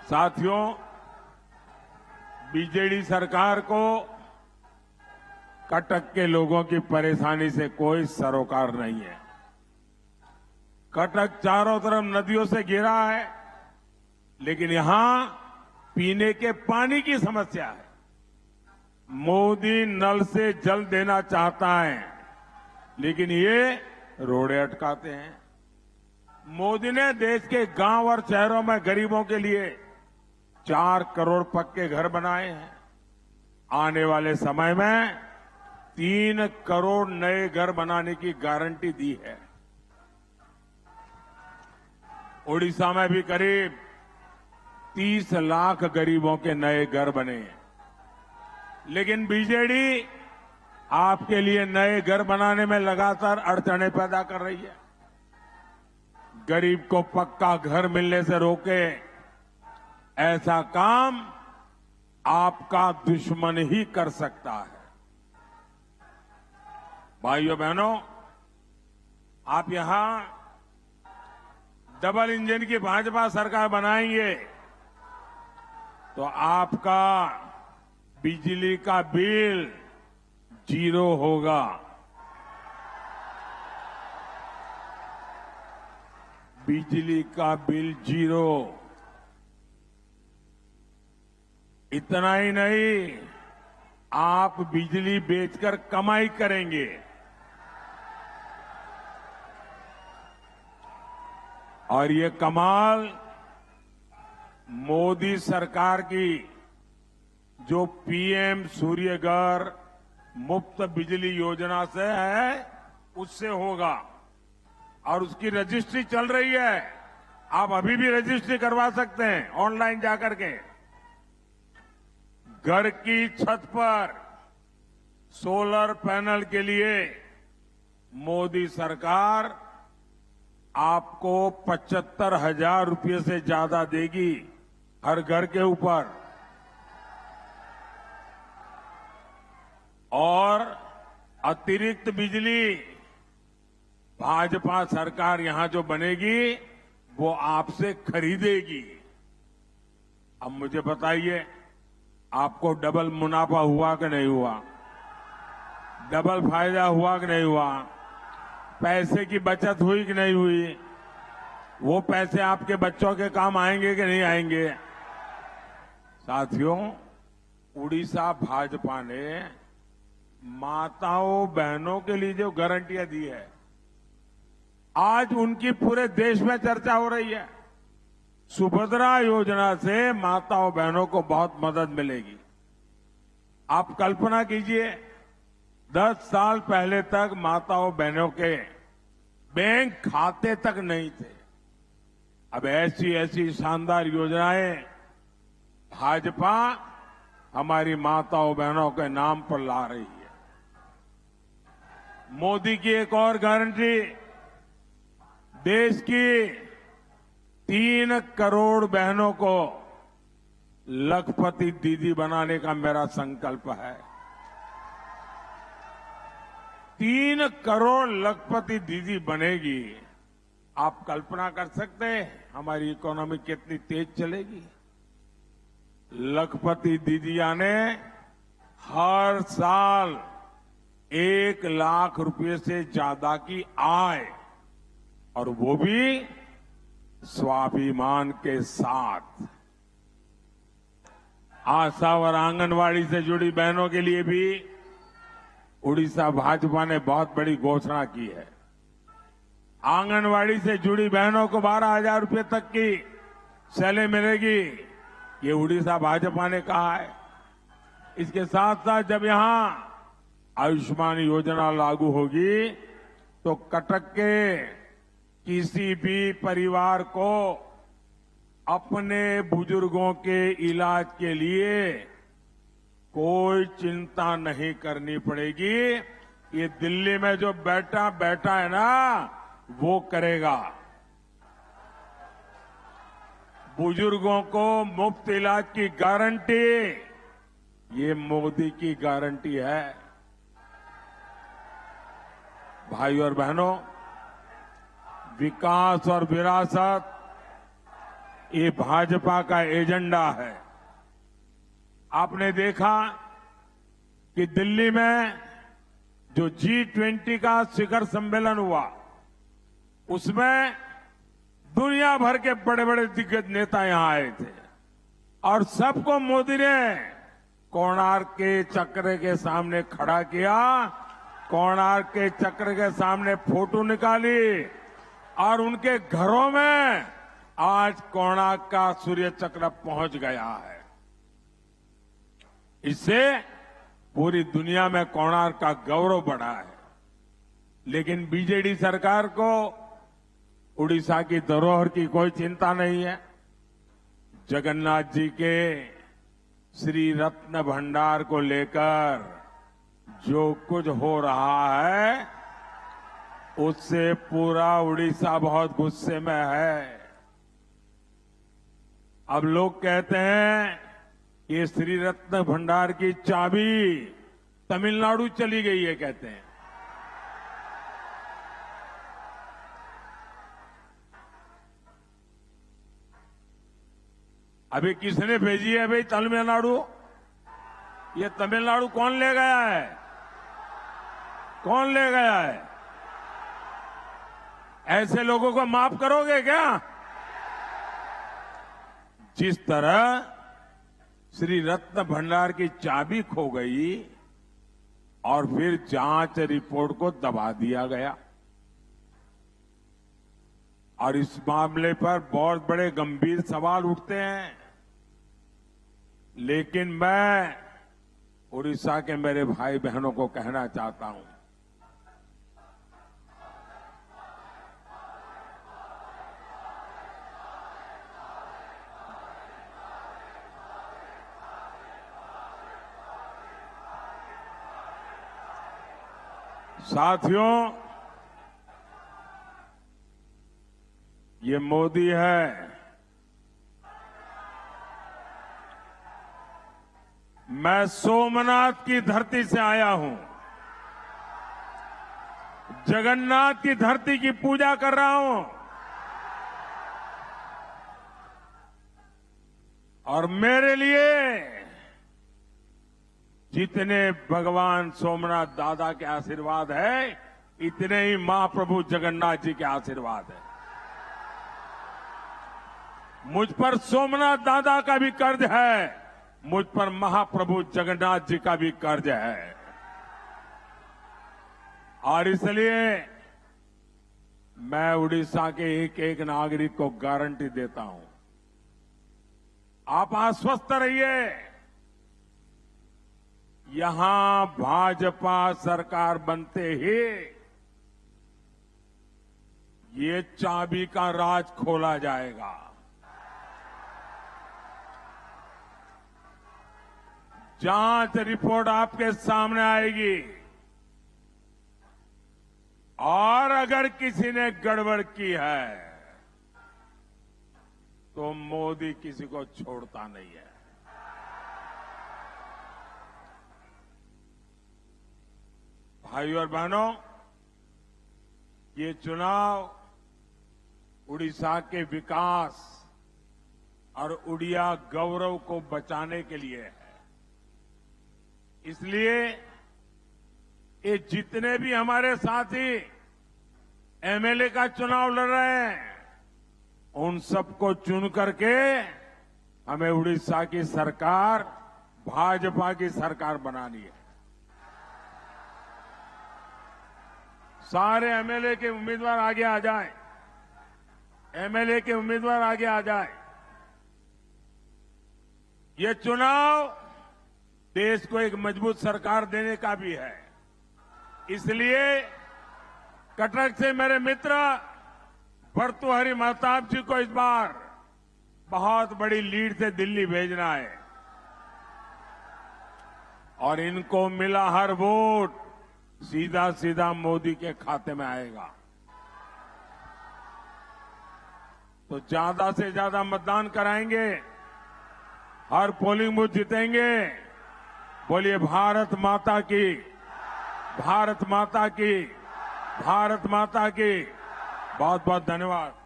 साथियों, बीजेडी सरकार को कटक के लोगों की परेशानी से कोई सरोकार नहीं है। कटक चारों तरफ नदियों से घिरा है, लेकिन यहां पीने के पानी की समस्या है। मोदी नल से जल देना चाहता है, लेकिन ये रोड़े अटकाते हैं। मोदी ने देश के गांव और शहरों में गरीबों के लिए 4 करोड़ पक्के घर बनाए हैं। आने वाले समय में 3 करोड़ नए घर बनाने की गारंटी दी है। ओडिशा में भी करीब 30 लाख गरीबों के नए घर बने हैं। लेकिन बीजेडी आपके लिए नए घर बनाने में लगातार अड़चनें पैदा कर रही है। गरीब को पक्का घर मिलने से रोके, ऐसा काम आपका दुश्मन ही कर सकता है। भाइयों बहनों, आप यहां डबल इंजन की भाजपा सरकार बनाएंगे तो आपका बिजली का बिल 0 होगा। बिजली का बिल 0। इतना ही नहीं, आप बिजली बेचकर कमाई करेंगे। और ये कमाल मोदी सरकार की जो पीएम सूर्यघर मुफ्त बिजली योजना से है, उससे होगा। और उसकी रजिस्ट्री चल रही है। आप अभी भी रजिस्ट्री करवा सकते हैं ऑनलाइन जाकर के। घर की छत पर सोलर पैनल के लिए मोदी सरकार आपको 75,000 रुपये से ज्यादा देगी हर घर के ऊपर। और अतिरिक्त बिजली भाजपा सरकार यहां जो बनेगी वो आपसे खरीदेगी। अब मुझे बताइए, आपको डबल मुनाफा हुआ कि नहीं हुआ? डबल फायदा हुआ कि नहीं हुआ? पैसे की बचत हुई कि नहीं हुई? वो पैसे आपके बच्चों के काम आएंगे कि नहीं आएंगे? साथियों, उड़ीसा भाजपा ने माताओं बहनों के लिए जो गारंटियां दी है, आज उनकी पूरे देश में चर्चा हो रही है। सुभद्रा योजना से माताओं बहनों को बहुत मदद मिलेगी। आप कल्पना कीजिए, 10 साल पहले तक माताओं बहनों के बैंक खाते तक नहीं थे। अब ऐसी ऐसी शानदार योजनाएं भाजपा हमारी माताओं बहनों के नाम पर ला रही है। मोदी की एक और गारंटी, देश की 3 करोड़ बहनों को लखपति दीदी बनाने का मेरा संकल्प है। 3 करोड़ लखपति दीदी बनेगी। आप कल्पना कर सकते हैं हमारी इकोनॉमी कितनी तेज चलेगी। लखपति दीदियां ने हर साल 1 लाख रुपए से ज्यादा की आय, और वो भी स्वाभिमान के साथ। आशा और आंगनवाड़ी से जुड़ी बहनों के लिए भी उड़ीसा भाजपा ने बहुत बड़ी घोषणा की है। आंगनवाड़ी से जुड़ी बहनों को 12,000 रुपए तक की सैलरी मिलेगी। ये उड़ीसा भाजपा ने कहा है। इसके साथ साथ जब यहां आयुष्मान योजना लागू होगी तो कटक के किसी भी परिवार को अपने बुजुर्गों के इलाज के लिए कोई चिंता नहीं करनी पड़ेगी। ये दिल्ली में जो बैठा है ना, वो करेगा। बुजुर्गों को मुफ्त इलाज की गारंटी, ये मोदी की गारंटी है। भाइयों और बहनों, विकास और विरासत ये भाजपा का एजेंडा है। आपने देखा कि दिल्ली में जो G20 का शिखर सम्मेलन हुआ, उसमें दुनिया भर के बड़े बड़े दिग्गज नेता यहां आए थे और सबको मोदी ने कोणार्क के चक्र के सामने खड़ा किया, कोणार्क के चक्र के सामने फोटो निकाली और उनके घरों में आज कोणार्क का सूर्य चक्र पहुंच गया है। इससे पूरी दुनिया में कोणार्क का गौरव बढ़ा है। लेकिन बीजेडी सरकार को उड़ीसा की धरोहर की कोई चिंता नहीं है। जगन्नाथ जी के श्री रत्न भंडार को लेकर जो कुछ हो रहा है, उससे पूरा उड़ीसा बहुत गुस्से में है। अब लोग कहते हैं ये श्री रत्न भंडार की चाबी तमिलनाडु चली गई है, कहते हैं। अभी किसने भेजी है भाई तमिलनाडु? ये तमिलनाडु कौन ले गया है? कौन ले गया है? ऐसे लोगों को माफ करोगे क्या? जिस तरह श्री रत्न भंडार की चाबी खो गई और फिर जांच रिपोर्ट को दबा दिया गया, और इस मामले पर बहुत बड़े गंभीर सवाल उठते हैं। लेकिन मैं उड़ीसा के मेरे भाई बहनों को कहना चाहता हूं, साथियों, ये मोदी है। मैं सोमनाथ की धरती से आया हूं, जगन्नाथ की धरती की पूजा कर रहा हूं, और मेरे लिए जितने भगवान सोमनाथ दादा के आशीर्वाद है, इतने ही महाप्रभु जगन्नाथ जी के आशीर्वाद है। मुझ पर सोमनाथ दादा का भी कर्ज है, मुझ पर महाप्रभु जगन्नाथ जी का भी कर्ज है। और इसलिए मैं उड़ीसा के एक एक नागरिक को गारंटी देता हूं, आप आश्वस्त रहिए, यहां भाजपा सरकार बनते ही ये चाबी का राज खोला जाएगा। जांच रिपोर्ट आपके सामने आएगी, और अगर किसी ने गड़बड़ की है तो मोदी किसी को छोड़ता नहीं है। भाइयों और बहनों, ये चुनाव उड़ीसा के विकास और उड़िया गौरव को बचाने के लिए है। इसलिए ये जितने भी हमारे साथी एमएलए का चुनाव लड़ रहे हैं, उन सबको चुन करके हमें उड़ीसा की सरकार, भाजपा की सरकार बनानी है। सारे एमएलए के उम्मीदवार आगे आ जाएं, एमएलए के उम्मीदवार आगे आ जाएं। ये चुनाव देश को एक मजबूत सरकार देने का भी है। इसलिए कटक से मेरे मित्र भर्तृहरि महताब जी को इस बार बहुत बड़ी लीड से दिल्ली भेजना है, और इनको मिला हर वोट सीधा सीधा मोदी के खाते में आएगा। तो ज्यादा से ज्यादा मतदान कराएंगे, हर पोलिंग बूथ जीतेंगे। बोलिए भारत माता की, भारत माता की, भारत माता की। बहुत बहुत धन्यवाद।